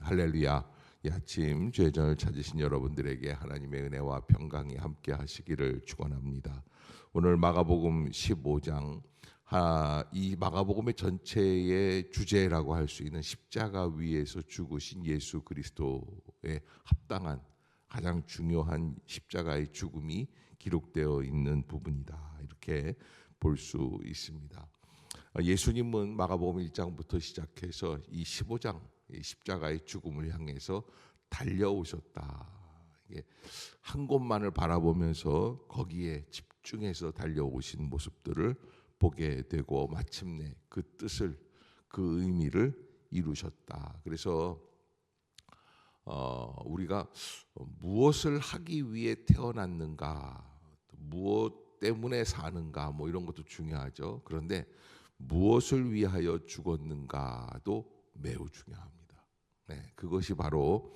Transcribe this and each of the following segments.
할렐루야. 이 아침 죄전을 찾으신 여러분들에게 하나님의 은혜와 평강이 함께 하시기를 축원합니다. 오늘 마가복음 15장 이 마가복음의 전체의 주제라고 할 수 있는 십자가 위에서 죽으신 예수 그리스도에 합당한 가장 중요한 십자가의 죽음이 기록되어 있는 부분이다. 이렇게 볼 수 있습니다. 예수님은 마가복음 1장부터 시작해서 이 15장 십자가의 죽음을 향해서 달려오셨다. 한 곳만을 바라보면서 거기에 집중해서 달려오신 모습들을 보게 되고 마침내 그 뜻을, 그 의미를 이루셨다. 그래서 우리가 무엇을 하기 위해 태어났는가, 무엇 때문에 사는가, 뭐 이런 것도 중요하죠. 그런데 무엇을 위하여 죽었는가도 매우 중요합니다. 그것이 바로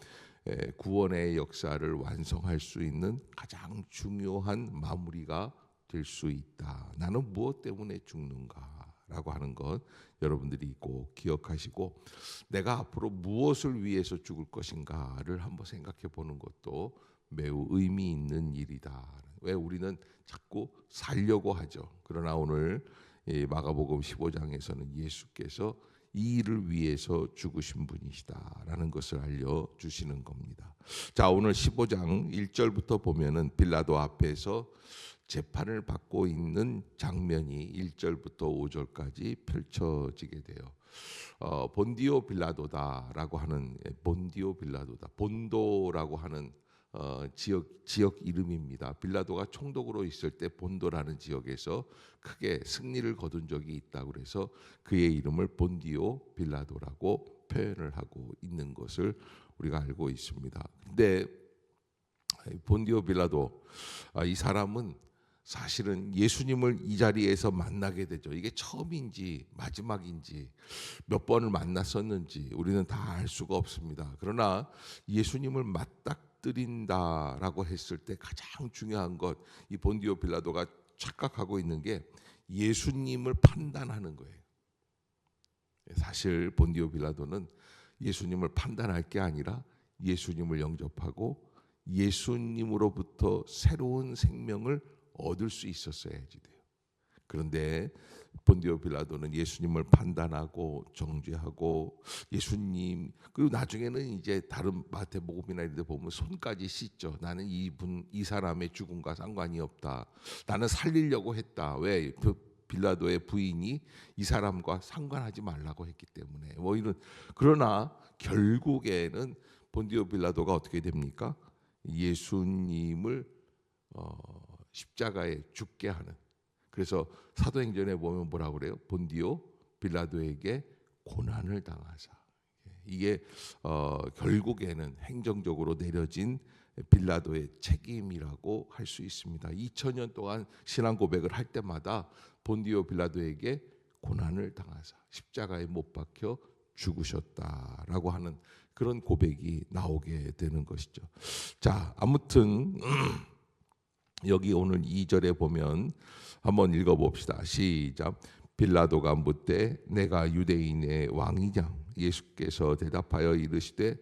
구원의 역사를 완성할 수 있는 가장 중요한 마무리가 될 수 있다. 나는 무엇 때문에 죽는가라고 하는 것 여러분들이 꼭 기억하시고, 내가 앞으로 무엇을 위해서 죽을 것인가를 한번 생각해 보는 것도 매우 의미 있는 일이다. 왜 우리는 자꾸 살려고 하죠. 그러나 오늘 마가복음 15장에서는 예수께서 이 일을 위해서 죽으신 분이시다라는 것을 알려주시는 겁니다. 자, 오늘 15장 1절부터 보면은 빌라도 앞에서 재판을 받고 있는 장면이 1절부터 5절까지 펼쳐지게 돼요. 본디오 빌라도다라고 하는, 본디오 빌라도다, 본도라고 하는 지역 이름입니다. 빌라도가 총독으로 있을 때 본도라는 지역에서 크게 승리를 거둔 적이 있다고 그래서 그의 이름을 본디오 빌라도라고 표현을 하고 있는 것을 우리가 알고 있습니다. 근데 본디오 빌라도, 이 사람은 사실은 예수님을 이 자리에서 만나게 되죠. 이게 처음인지 마지막인지 몇 번을 만났었는지 우리는 다 알 수가 없습니다. 그러나 예수님을 맞닥뜨린다라고 했을 때 가장 중요한 것, 이 본디오 빌라도가 착각하고 있는 게 예수님을 판단하는 거예요. 사실 본디오 빌라도는 예수님을 판단할 게 아니라 예수님을 영접하고 예수님으로부터 새로운 생명을 얻을 수 있었어야지 돼요. 그런데 본디오 빌라도는 예수님을 판단하고 정죄하고 예수님, 그리고 나중에는 이제 다른 마태복음이나 이런 데 보면 손까지 씻죠. 나는 이 사람의 죽음과 상관이 없다. 나는 살리려고 했다. 왜? 빌라도의 부인이 이 사람과 상관하지 말라고 했기 때문에. 뭐 이런. 그러나 결국에는 본디오 빌라도가 어떻게 됩니까? 예수님을 십자가에 죽게 하는. 그래서 사도행전에 보면 뭐라고 그래요? 본디오 빌라도에게 고난을 당하사. 이게 결국에는 행정적으로 내려진 빌라도의 책임이라고 할 수 있습니다. 2000년 동안 신앙 고백을 할 때마다 본디오 빌라도에게 고난을 당하사 십자가에 못 박혀 죽으셨다라고 하는 그런 고백이 나오게 되는 것이죠. 자, 아무튼 여기 오늘 2절에 보면 한번 읽어봅시다. 시작. 빌라도가 묻되 내가 유대인의 왕이냐? 예수께서 대답하여 이르시되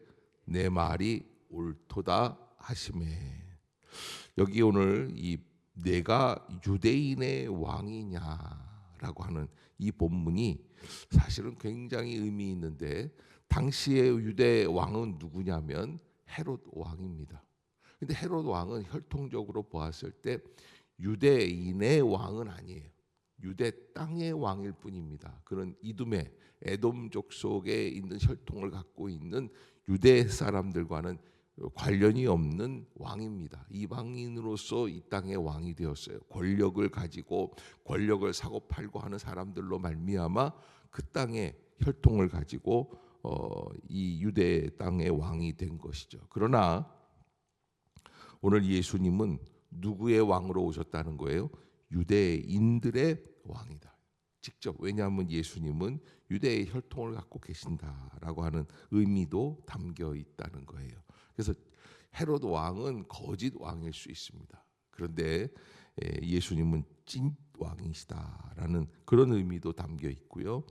내 말이 옳도다 하시매. 여기 오늘 이 내가 유대인의 왕이냐라고 하는 이 본문이 사실은 굉장히 의미 있는데, 당시의 유대 왕은 누구냐면 헤롯 왕입니다. 근데 헤롯 왕은 혈통적으로 보았을 때 유대인의 왕은 아니에요. 유대 땅의 왕일 뿐입니다. 그런 이두메, 에돔족 속에 있는 혈통을 갖고 있는 유대 사람들과는 관련이 없는 왕입니다. 이방인으로서 이 땅의 왕이 되었어요. 권력을 가지고 권력을 사고 팔고 하는 사람들로 말미암아 그 땅의 혈통을 가지고 이 유대 땅의 왕이 된 것이죠. 그러나 오늘 예수님은 누구의 왕으로 오셨다는 거예요? 유대인들의 왕이다. 직접. 왜냐하면 예수님은 유대의 혈통을 갖고 계신다라고 하는 의미도 담겨 있다는 거예요. 그래서 헤롯 왕은 거짓 왕일 수 있습니다. 그런데 예수님은 찐 왕이시다라는 그런 의미도 담겨 있고요.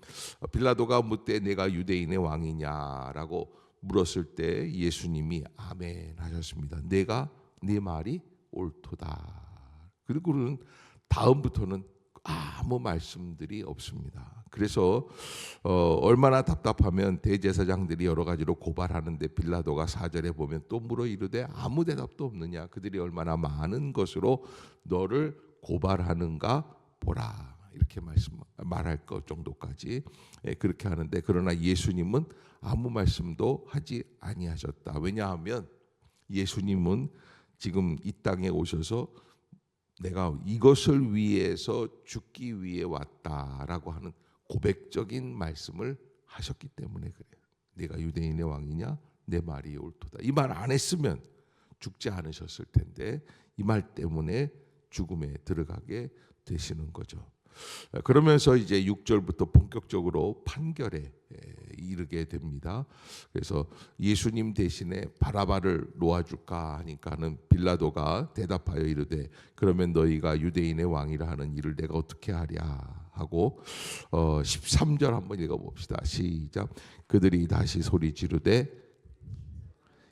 빌라도가 묻되 내가 유대인의 왕이냐라고 물었을 때 예수님이 아멘 하셨습니다. 내가 네 말이 옳도다. 그리고는 다음부터는 아무 말씀들이 없습니다. 그래서 얼마나 답답하면 대제사장들이 여러 가지로 고발하는데 빌라도가 4절에 보면 또 물어 이르되 아무 대답도 없느냐. 그들이 얼마나 많은 것으로 너를 고발하는가 보라. 이렇게 말할 것 정도까지 그렇게 하는데, 그러나 예수님은 아무 말씀도 하지 아니하셨다. 왜냐하면 예수님은 지금 이 땅에 오셔서 내가 이것을 위해서 죽기 위해 왔다라고 하는 고백적인 말씀을 하셨기 때문에 그래요. 내가 유대인의 왕이냐? 내 말이 옳도다. 이 말 안 했으면 죽지 않으셨을 텐데 이 말 때문에 죽음에 들어가게 되시는 거죠. 그러면서 이제 6절부터 본격적으로 판결에 이르게 됩니다. 그래서 예수님 대신에 바라바를 놓아줄까 하니까는 빌라도가 대답하여 이르되 그러면 너희가 유대인의 왕이라 하는 일을 내가 어떻게 하랴 하고 13절 한번 읽어봅시다. 시작. 그들이 다시 소리 지르되,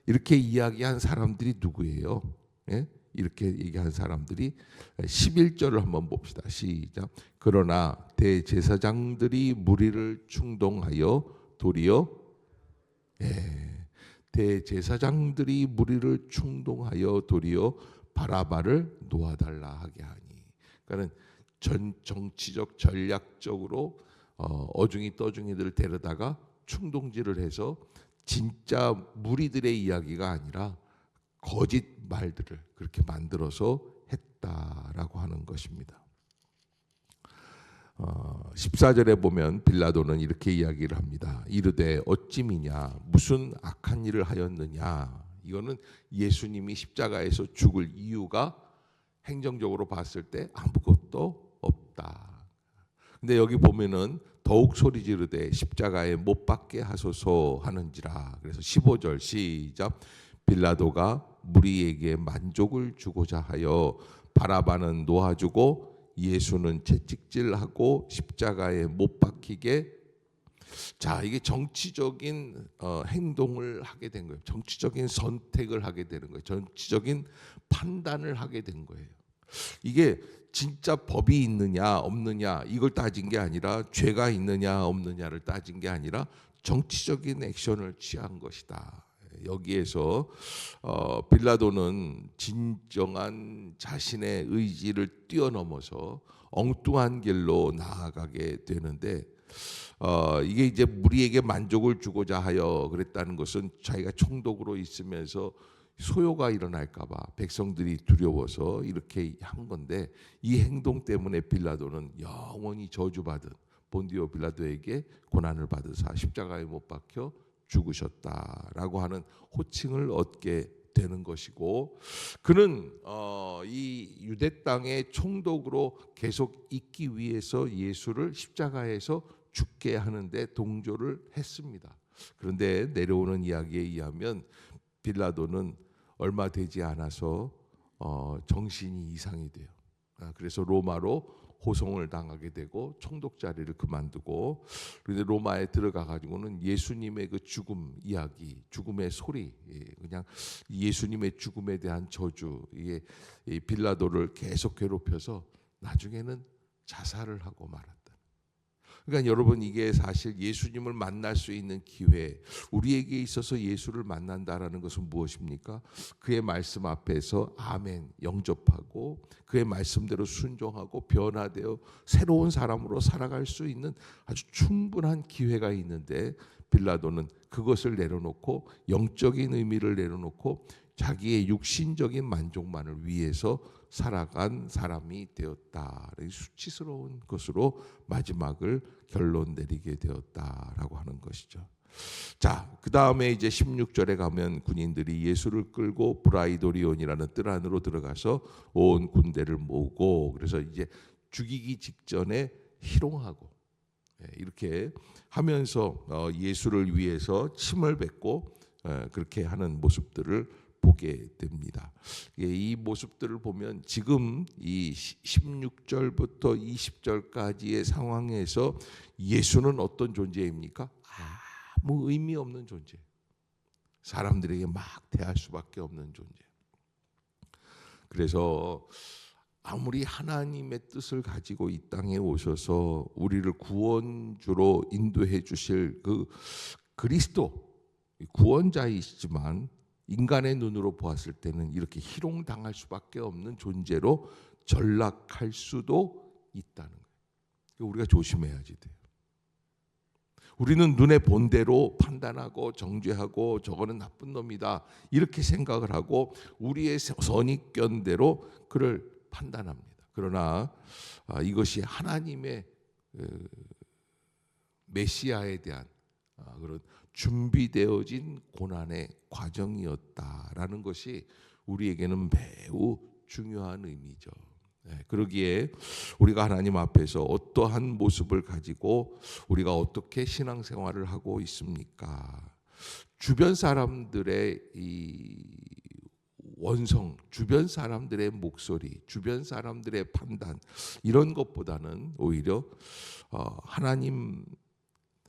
이렇게 이야기한 사람들이 누구예요? 예? 이렇게 얘기한 사람들이 11절을 한번 봅시다. 시작. 그러나 대제사장들이 무리를 충동하여 도리어 대제사장들이 무리를 충동하여 도리어 바라바를 놓아달라 하게 하니. 그러니까는 정치적 전략적으로 어중이 떠중이들을 데려다가 충동질을 해서 진짜 무리들의 이야기가 아니라 거짓 말들을 그렇게 만들어서 했다라고 하는 것입니다. 14절에 보면 빌라도는 이렇게 이야기를 합니다. 이르되 어찌미냐 무슨 악한 일을 하였느냐. 이거는 예수님이 십자가에서 죽을 이유가 행정적으로 봤을 때 아무것도 없다. 근데 여기 보면은 더욱 소리 지르되 십자가에 못 박게 하소서 하는지라. 그래서 15절 시작. 빌라도가 무리에게 만족을 주고자 하여 바라바는 놓아주고 예수는 채찍질하고 십자가에 못 박히게. 자, 이게 정치적인 행동을 하게 된 거예요. 정치적인 선택을 하게 되는 거예요. 정치적인 판단을 하게 된 거예요. 이게 진짜 법이 있느냐 없느냐 이걸 따진 게 아니라, 죄가 있느냐 없느냐를 따진 게 아니라 정치적인 액션을 취한 것이다. 여기에서 빌라도는 진정한 자신의 의지를 뛰어넘어서 엉뚱한 길로 나아가게 되는데, 이게 이제 무리에게 만족을 주고자 하여 그랬다는 것은 자기가 총독으로 있으면서 소요가 일어날까봐 백성들이 두려워서 이렇게 한 건데, 이 행동 때문에 빌라도는 영원히 저주받은 본디오 빌라도에게 고난을 받으사 십자가에 못 박혀 죽으셨다라고 하는 호칭을 얻게 되는 것이고, 그는 이 유대 땅의 총독으로 계속 있기 위해서 예수를 십자가에서 죽게 하는데 동조를 했습니다. 그런데 내려오는 이야기에 의하면 빌라도는 얼마 되지 않아서 정신이 이상이 돼요. 그래서 로마로 호송을 당하게 되고 총독 자리를 그만두고, 그런데 로마에 들어가 가지고는 예수님의 그 죽음 이야기, 죽음의 소리, 그냥 예수님의 죽음에 대한 저주, 이게 빌라도를 계속 괴롭혀서 나중에는 자살을 하고 말았다. 그러니까 여러분, 이게 사실 예수님을 만날 수 있는 기회, 우리에게 있어서 예수를 만난다라는 것은 무엇입니까? 그의 말씀 앞에서 아멘 영접하고 그의 말씀대로 순종하고 변화되어 새로운 사람으로 살아갈 수 있는 아주 충분한 기회가 있는데, 빌라도는 그것을 내려놓고 영적인 의미를 내려놓고 자기의 육신적인 만족만을 위해서 살아간 사람이 되었다. 수치스러운 것으로 마지막을 결론 내리게 되었다라고 하는 것이죠. 자, 그 다음에 이제 16절에 가면 군인들이 예수를 끌고 브라이도리온이라는 뜰 안으로 들어가서 온 군대를 모으고, 그래서 이제 죽이기 직전에 희롱하고 이렇게 하면서 예수를 위해서 침을 뱉고 그렇게 하는 모습들을 보게 됩니다. 이 모습들을 보면 지금 이 16절부터 20절까지의 상황에서 예수는 어떤 존재입니까? 아무 의미 없는 존재. 사람들에게 막 대할 수밖에 없는 존재. 그래서 아무리 하나님의 뜻을 가지고 이 땅에 오셔서 우리를 구원주로 인도해 주실 그 그리스도 구원자이시지만 인간의 눈으로 보았을 때는 이렇게 희롱당할 수밖에 없는 존재로 전락할 수도 있다는 거예요. 우리가 조심해야지 돼요. 우리는 눈에 본 대로 판단하고 정죄하고 저거는 나쁜 놈이다 이렇게 생각을 하고 우리의 선입견대로 그를 판단합니다. 그러나 이것이 하나님의 메시아에 대한 그런 준비되어진 고난의 과정이었다라는 것이 우리에게는 매우 중요한 의미죠. 그러기에 우리가 하나님 앞에서 어떠한 모습을 가지고 우리가 어떻게 신앙생활을 하고 있습니까? 주변 사람들의 이 원성, 주변 사람들의 목소리, 주변 사람들의 판단 이런 것보다는 오히려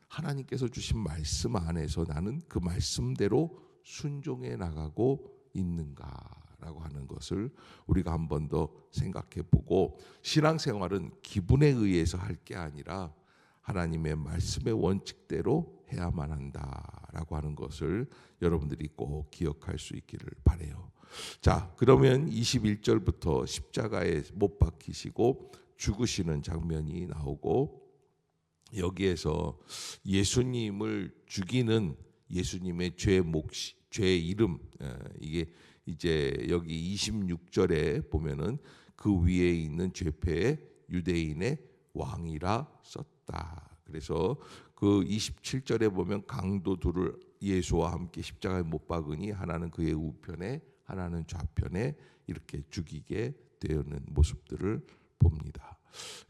하나님께서 주신 말씀 안에서 나는 그 말씀대로 순종해 나가고 있는가라고 하는 것을 우리가 한 번 더 생각해 보고, 신앙생활은 기분에 의해서 할 게 아니라 하나님의 말씀의 원칙대로 해야만 한다라고 하는 것을 여러분들이 꼭 기억할 수 있기를 바라요. 자, 그러면 21절부터 십자가에 못 박히시고 죽으시는 장면이 나오고, 여기에서 예수님을 죽이는 예수님의 죄 이름, 이게 이제 여기 26절에 보면은 그 위에 있는 죄패에 유대인의 왕이라 썼다. 그래서 그 27절에 보면 강도 둘을 예수와 함께 십자가에 못 박으니 하나는 그의 우편에 하나는 좌편에 이렇게 죽이게 되는 모습들을 봅니다.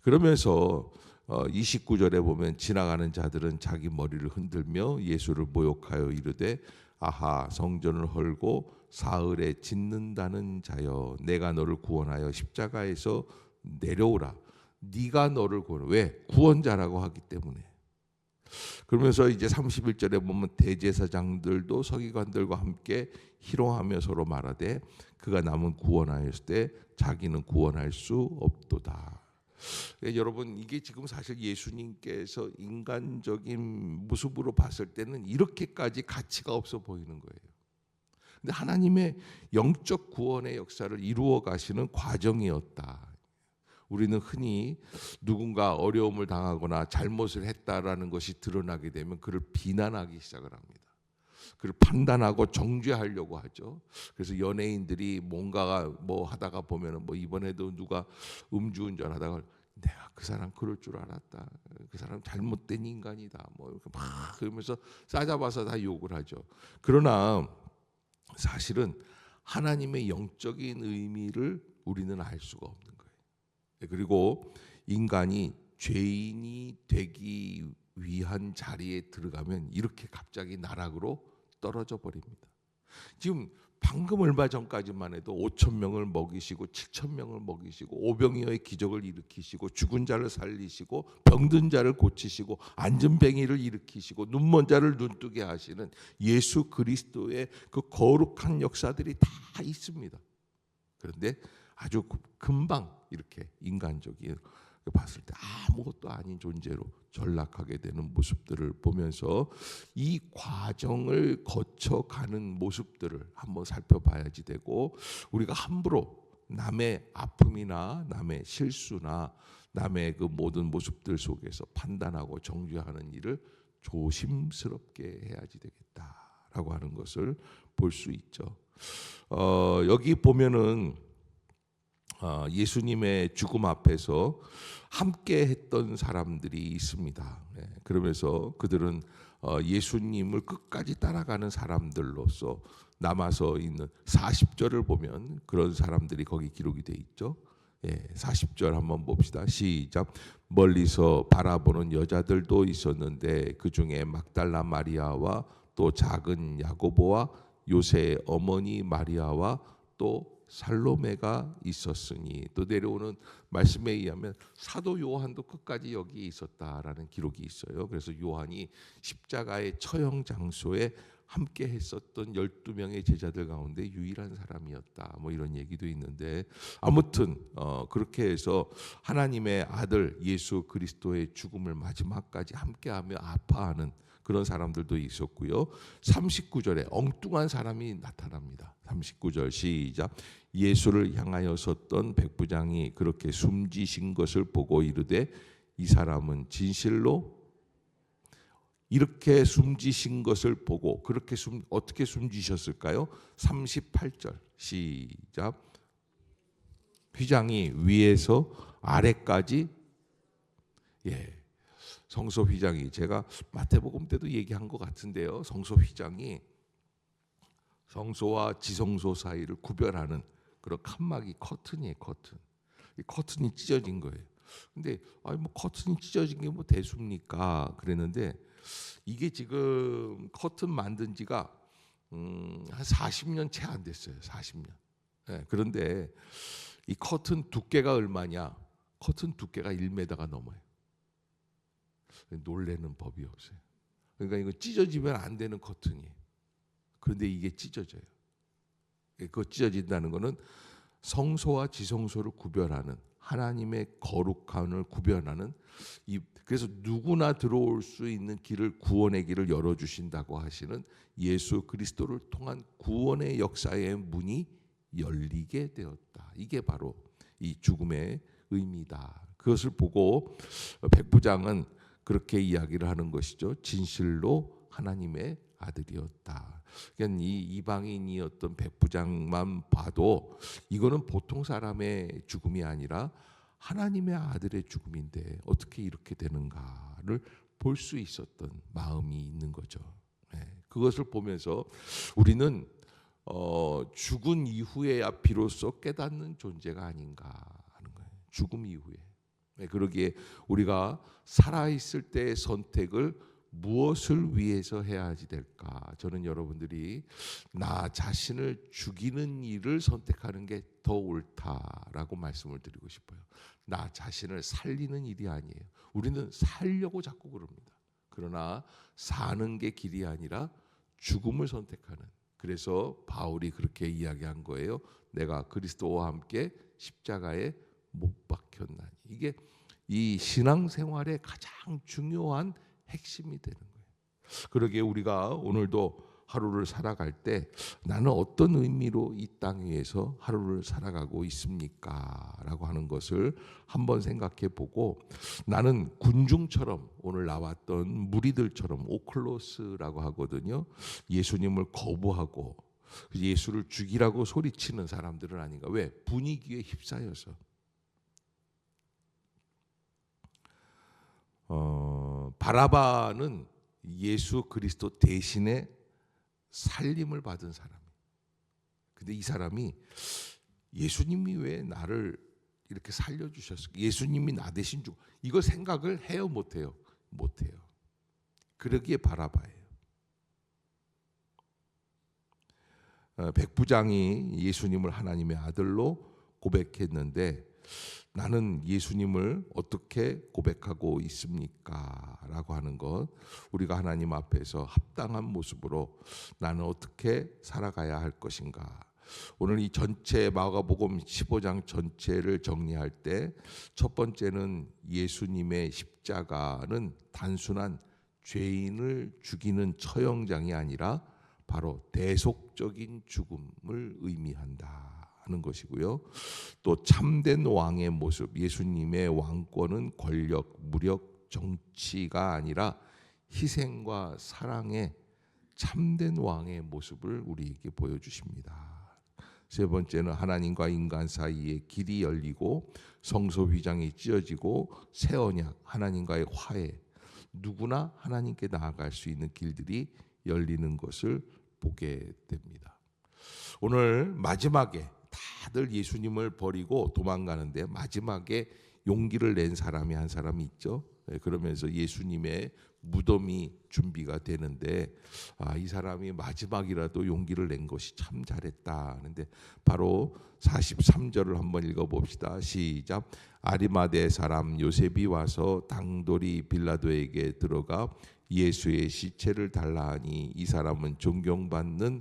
그러면서 29절에 보면 지나가는 자들은 자기 머리를 흔들며 예수를 모욕하여 이르되 아하, 성전을 헐고 사흘에 짓는다는 자여, 내가 너를 구원하여 십자가에서 내려오라. 네가 너를 구원. 왜? 구원자라고 하기 때문에. 그러면서 이제 31절에 보면 대제사장들도 서기관들과 함께 희롱하며 서로 말하되 그가 남은 구원하였을 때 자기는 구원할 수 없도다. 여러분, 이게 지금 사실 예수님께서 인간적인 모습으로 봤을 때는 이렇게까지 가치가 없어 보이는 거예요. 근데 하나님의 영적 구원의 역사를 이루어 가시는 과정이었다. 우리는 흔히 누군가 어려움을 당하거나 잘못을 했다라는 것이 드러나게 되면 그를 비난하기 시작을 합니다. 그를 판단하고 정죄하려고 하죠. 그래서 연예인들이 뭔가가 뭐 하다가 보면은 뭐 이번에도 누가 음주운전하다가 내가 그 사람 그럴 줄 알았다. 그 사람 잘못된 인간이다. 뭐 이렇게 막 그러면서 싸잡아서 다 욕을 하죠. 그러나 사실은 하나님의 영적인 의미를 우리는 알 수가 없는 거예요. 그리고 인간이 죄인이 되기 위한 자리에 들어가면 이렇게 갑자기 나락으로 떨어져 버립니다. 지금 방금 얼마 전까지만 해도 5,000명을 먹이시고 7,000명을 먹이시고 오병이어의 기적을 일으키시고 죽은 자를 살리시고 병든 자를 고치시고 앉은뱅이를 일으키시고 눈먼 자를 눈뜨게 하시는 예수 그리스도의 그 거룩한 역사들이 다 있습니다. 그런데 아주 금방 이렇게 인간적인 봤을 때 아무것도 아닌 존재로 전락하게 되는 모습들을 보면서 이 과정을 거쳐가는 모습들을 한번 살펴봐야지 되고, 우리가 함부로 남의 아픔이나 남의 실수나 남의 그 모든 모습들 속에서 판단하고 정죄하는 일을 조심스럽게 해야지 되겠다라고 하는 것을 볼 수 있죠. 여기 보면은 예수님의 죽음 앞에서 함께 했던 사람들이 있습니다. 그러면서 그들은 예수님을 끝까지 따라가는 사람들로서 남아서 있는 40절을 보면 그런 사람들이 거기 기록이 돼 있죠. 40절 한번 봅시다. 시작. 멀리서 바라보는 여자들도 있었는데 그 중에 막달라 마리아와 또 작은 야고보와 요새의 어머니 마리아와 또 살로메가 있었으니, 또 내려오는 말씀에 의하면 사도 요한도 끝까지 여기 있었다라는 기록이 있어요. 그래서 요한이 십자가의 처형 장소에 함께 했었던 12명의 제자들 가운데 유일한 사람이었다. 뭐 이런 얘기도 있는데 아무튼 그렇게 해서 하나님의 아들 예수 그리스도의 죽음을 마지막까지 함께하며 아파하는 그런 사람들도 있었고요. 39절에 엉뚱한 사람이 나타납니다. 39절 시작. 예수를 향하여 섰던 백부장이 그렇게 숨지신 것을 보고 이르되 이 사람은 진실로 이렇게 숨지신 것을 보고 그렇게 어떻게 숨지셨을까요? 38절 시작. 휘장이 위에서 아래까지 성소 휘장이 제가 마태복음 때도 얘기한 것 같은데요. 성소 휘장이 성소와 지성소 사이를 구별하는 그런 칸막이 커튼이에요. 커튼. 이 커튼이 찢어진 거예요. 근데 뭐 커튼이 찢어진 게 뭐 대수입니까? 그랬는데 이게 지금 커튼 만든 지가 한 40년 채 안 됐어요. 40년. 그런데 이 커튼 두께가 얼마냐? 커튼 두께가 1m가 넘어요. 놀래는 법이 없어요. 그러니까 이거 찢어지면 안 되는 커튼이에요. 그런데 이게 찢어져요. 그거 찢어진다는 것은 성소와 지성소를 구별하는 하나님의 거룩함을 구별하는 그래서 누구나 들어올 수 있는 길을 구원의 길을 열어주신다고 하시는 예수 그리스도를 통한 구원의 역사의 문이 열리게 되었다. 이게 바로 이 죽음의 의미다. 그것을 보고 백부장은 그렇게 이야기를 하는 것이죠. 진실로 하나님의 아들이었다. 그러니까 이 이방인이었던 백부장만 봐도 이거는 보통 사람의 죽음이 아니라 하나님의 아들의 죽음인데 어떻게 이렇게 되는가를 볼 수 있었던 마음이 있는 거죠. 그것을 보면서 우리는 죽은 이후에야 비로소 깨닫는 존재가 아닌가 하는 거예요. 죽음 이후에. 그러기에 우리가 살아있을 때의 선택을 무엇을 위해서 해야지 될까? 저는 여러분들이 나 자신을 죽이는 일을 선택하는 게 더 옳다라고 말씀을 드리고 싶어요. 나 자신을 살리는 일이 아니에요. 우리는 살려고 자꾸 그럽니다. 그러나 사는 게 길이 아니라 죽음을 선택하는. 그래서 바울이 그렇게 이야기한 거예요. 내가 그리스도와 함께 십자가에 못 박혔나니. 이게 이 신앙생활의 가장 중요한 핵심이 되는 거예요. 그러기에 우리가 오늘도 하루를 살아갈 때 나는 어떤 의미로 이 땅 위에서 하루를 살아가고 있습니까? 라고 하는 것을 한번 생각해 보고 나는 군중처럼 오늘 나왔던 무리들처럼 오클로스라고 하거든요. 예수님을 거부하고 예수를 죽이라고 소리치는 사람들은 아닌가. 왜? 분위기에 휩싸여서. 바라바는 예수 그리스도 대신에 살림을 받은 사람이에요. 근데 이 사람이 예수님이 왜 나를 이렇게 살려주셨을까? 예수님이 나 대신 죽어. 이거 생각을 해요, 못해요? 못해요. 그러기에 바라바예요. 백부장이 예수님을 하나님의 아들로 고백했는데 나는 예수님을 어떻게 고백하고 있습니까? 라고 하는 것, 우리가 하나님 앞에서 합당한 모습으로 나는 어떻게 살아가야 할 것인가. 오늘 이 전체 마가복음 15장 전체를 정리할 때 첫 번째는 예수님의 십자가는 단순한 죄인을 죽이는 처형장이 아니라 바로 대속적인 죽음을 의미한다 하는 것이고요. 또 참된 왕의 모습, 예수님의 왕권은 권력, 무력, 정치가 아니라 희생과 사랑의 참된 왕의 모습을 우리에게 보여주십니다. 세 번째는 하나님과 인간 사이에 길이 열리고 성소 휘장이 찢어지고 새 언약, 하나님과의 화해, 누구나 하나님께 나아갈 수 있는 길들이 열리는 것을 보게 됩니다. 오늘 마지막에 다들 예수님을 버리고 도망가는데 마지막에 용기를 낸 사람이 한 사람이 있죠. 그러면서 예수님의 무덤이 준비가 되는데 이 사람이 마지막이라도 용기를 낸 것이 참 잘했다 하는데 바로 43절을 한번 읽어봅시다. 시작. 아리마대 사람 요셉이 와서 당돌이 빌라도에게 들어가 예수의 시체를 달라 하니 이 사람은 존경받는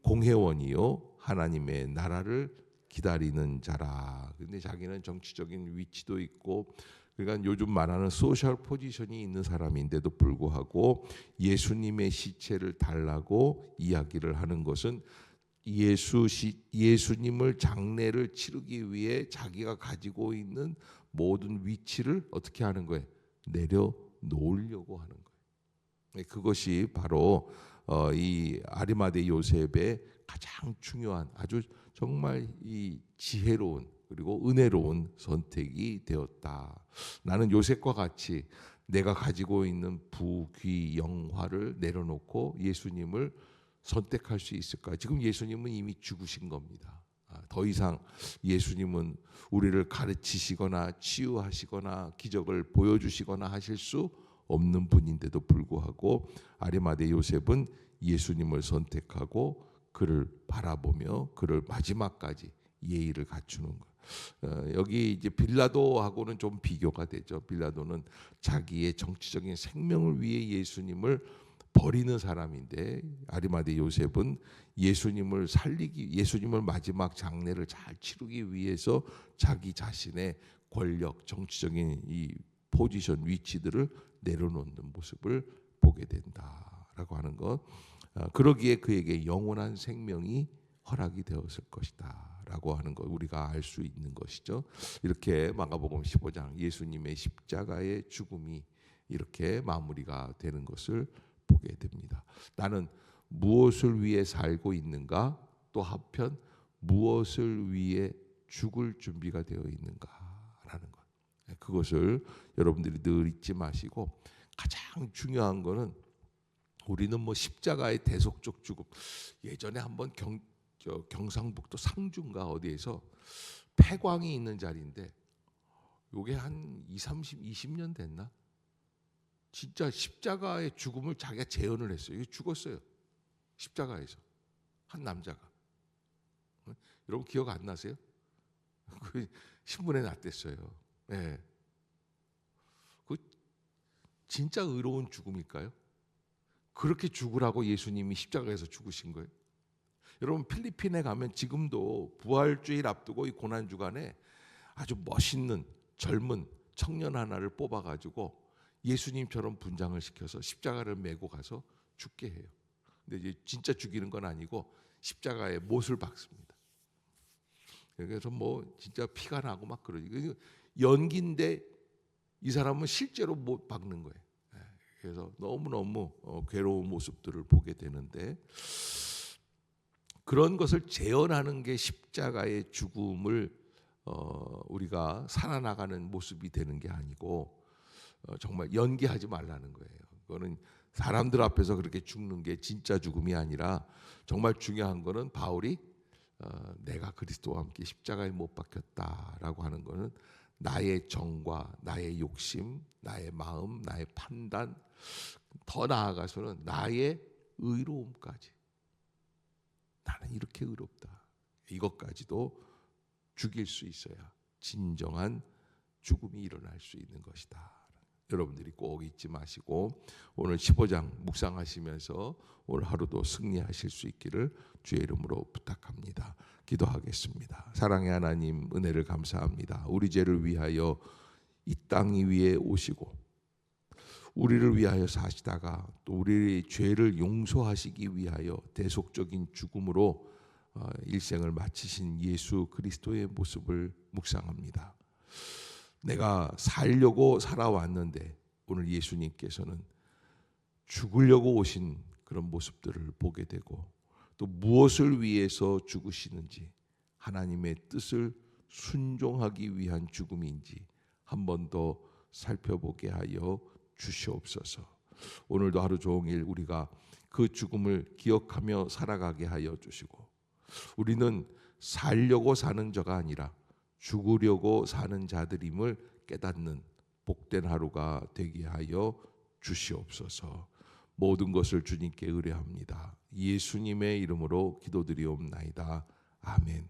공회원이요 하나님의 나라를 기다리는 자라. 근데 자기는 정치적인 위치도 있고, 그러니까 요즘 말하는 소셜 포지션이 있는 사람인데도 불구하고 예수님의 시체를 달라고 이야기를 하는 것은 예수님을 장례를 치르기 위해 자기가 가지고 있는 모든 위치를 어떻게 하는 거예요? 내려놓으려고 하는 거예요. 그것이 바로 이 아리마대 요셉의 가장 중요한, 아주 정말 이 지혜로운 그리고 은혜로운 선택이 되었다. 나는 요셉과 같이 내가 가지고 있는 부귀 영화를 내려놓고 예수님을 선택할 수 있을까? 지금 예수님은 이미 죽으신 겁니다. 더 이상 예수님은 우리를 가르치시거나 치유하시거나 기적을 보여주시거나 하실 수 없는 분인데도 불구하고 아리마대 요셉은 예수님을 선택하고 그를 바라보며 그를 마지막까지 예의를 갖추는 것. 여기 이제 빌라도하고는 좀 비교가 되죠. 빌라도는 자기의 정치적인 생명을 위해 예수님을 버리는 사람인데, 아리마대 요셉은 예수님을 마지막 장례를 잘 치르기 위해서 자기 자신의 권력, 정치적인 이 포지션, 위치들을 내려놓는 모습을 보게 된다라고 하는 것. 그러기에 그에게 영원한 생명이 허락이 되었을 것이다라고 하는 것, 우리가 알 수 있는 것이죠. 이렇게 마가복음 15장 예수님의 십자가의 죽음이 이렇게 마무리가 되는 것을 보게 됩니다. 나는 무엇을 위해 살고 있는가? 또 한편 무엇을 위해 죽을 준비가 되어 있는가라는 것. 그것을 여러분들이 늘 잊지 마시고, 가장 중요한 거는 우리는 뭐 십자가의 대속적 죽음, 예전에 한번 경상북도 상주인가 어디에서 폐광이 있는 자리인데, 요게 한 20년 됐나? 진짜 십자가의 죽음을 자기가 재현을 했어요. 이게 죽었어요. 십자가에서 한 남자가. 여러분 기억 안 나세요? 그 신문에 났댔어요. 네. 그 진짜 의로운 죽음일까요? 그렇게 죽으라고 예수님이 십자가에서 죽으신 거예요. 여러분 필리핀에 가면 지금도 부활주일 앞두고 이 고난 주간에 아주 멋있는 젊은 청년 하나를 뽑아가지고 예수님처럼 분장을 시켜서 십자가를 메고 가서 죽게 해요. 근데 이제 진짜 죽이는 건 아니고 십자가에 못을 박습니다. 그래서 뭐 진짜 피가 나고 막 그러지. 연기인데 이 사람은 실제로 못 박는 거예요. 그래서 너무너무 괴로운 모습들을 보게 되는데, 그런 것을 재현하는 게 십자가의 죽음을 우리가 살아나가는 모습이 되는 게 아니고, 정말 연기하지 말라는 거예요. 그거는 사람들 앞에서 그렇게 죽는 게 진짜 죽음이 아니라, 정말 중요한 거는 바울이 내가 그리스도와 함께 십자가에 못 박혔다라고 하는 거는 나의 정과 나의 욕심, 나의 마음, 나의 판단, 더 나아가서는 나의 의로움까지, 나는 이렇게 의롭다, 이것까지도 죽일 수 있어야 진정한 죽음이 일어날 수 있는 것이다. 여러분들이 꼭 잊지 마시고 오늘 15장 묵상하시면서 오늘 하루도 승리하실 수 있기를 주의 이름으로 부탁합니다. 기도하겠습니다. 사랑의 하나님, 은혜를 감사합니다. 우리 죄를 위하여 이 땅 위에 오시고 우리를 위하여 사시다가 또 우리의 죄를 용서하시기 위하여 대속적인 죽음으로 일생을 마치신 예수 그리스도의 모습을 묵상합니다. 내가 살려고 살아왔는데 오늘 예수님께서는 죽으려고 오신 그런 모습들을 보게 되고, 또 무엇을 위해서 죽으시는지, 하나님의 뜻을 순종하기 위한 죽음인지 한 번 더 살펴보게 하여 주시옵소서. 오늘도 하루 종일 우리가 그 죽음을 기억하며 살아가게 하여 주시고, 우리는 살려고 사는 자가 아니라 죽으려고 사는 자들임을 깨닫는 복된 하루가 되게 하여 주시옵소서. 모든 것을 주님께 의뢰합니다. 예수님의 이름으로 기도드리옵나이다. 아멘.